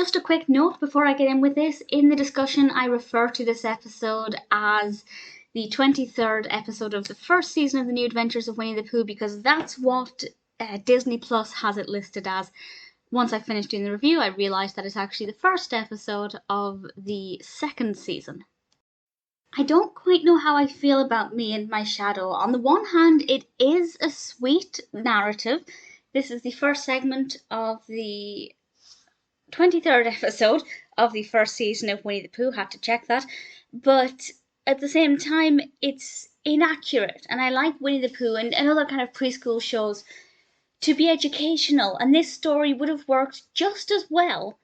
just a quick note before I get in with this. In the discussion, I refer to this episode as the 23rd episode of the first season of The New Adventures of Winnie the Pooh, because that's what Disney Plus has it listed as. Once I finished doing the review, I realised that it's actually the first episode of the second season. I don't quite know how I feel about Me and My Shadow. On the one hand, it is a sweet narrative. This is the first segment of the 23rd episode of the first season of Winnie the Pooh, had to check that. But at the same time, it's inaccurate. And I like Winnie the Pooh and other kind of preschool shows to be educational. And this story would have worked just as well,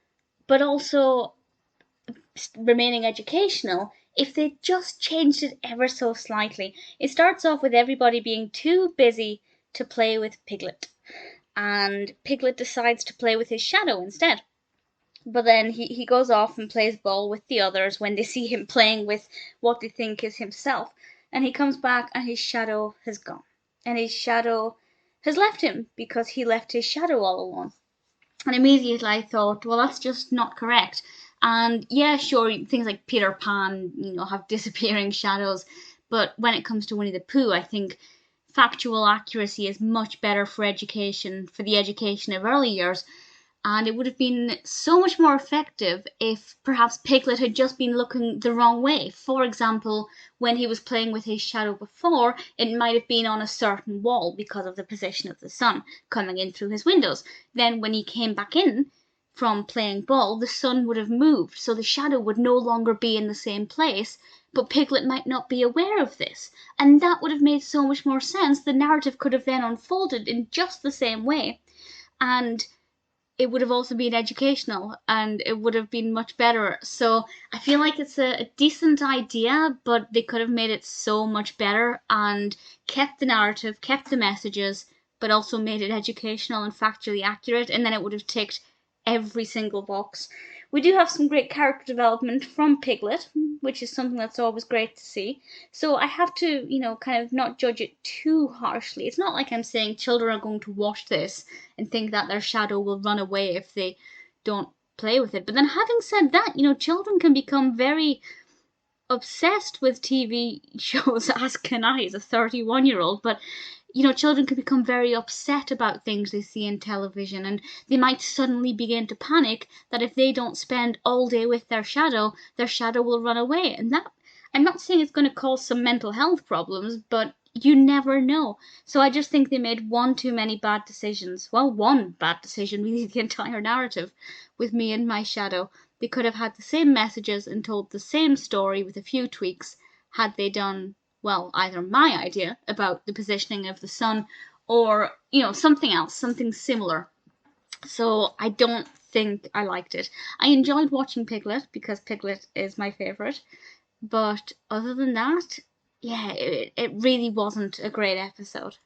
but also remaining educational, if they just changed it ever so slightly. It starts off with everybody being too busy to play with Piglet. And Piglet decides to play with his shadow instead. But then he goes off and plays ball with the others when they see him playing with what they think is himself. And he comes back and his shadow has gone. And his shadow has left him because he left his shadow all alone. And immediately I thought, well, that's just not correct. And yeah, sure, things like Peter Pan, have disappearing shadows. But when it comes to Winnie the Pooh, I think factual accuracy is much better for education, for the education of early years. And it would have been so much more effective if perhaps Piglet had just been looking the wrong way. For example, when he was playing with his shadow before, it might have been on a certain wall because of the position of the sun coming in through his windows. Then when he came back in from playing ball, the sun would have moved, so the shadow would no longer be in the same place, but Piglet might not be aware of this. And that would have made so much more sense. The narrative could have then unfolded in just the same way. And it would have also been educational and it would have been much better. So I feel like it's a decent idea, but they could have made it so much better and kept the narrative, kept the messages, but also made it educational and factually accurate, and then it would have ticked every single box. We do have some great character development from Piglet, which is something that's always great to see. So I have to, kind of not judge it too harshly. It's not like I'm saying children are going to watch this and think that their shadow will run away if they don't play with it. But then having said that, children can become very obsessed with TV shows, as can I as a 31-year-old, but children can become very upset about things they see in television, and they might suddenly begin to panic that if they don't spend all day with their shadow will run away. And that, I'm not saying it's going to cause some mental health problems, but you never know. So I just think they made one too many bad decisions. Well, one bad decision, really, the entire narrative with Me and My Shadow. They could have had the same messages and told the same story with a few tweaks had they done, well, either my idea about the positioning of the sun or, something else, something similar. So I don't think I liked it. I enjoyed watching Piglet because Piglet is my favourite. But other than that, yeah, it really wasn't a great episode.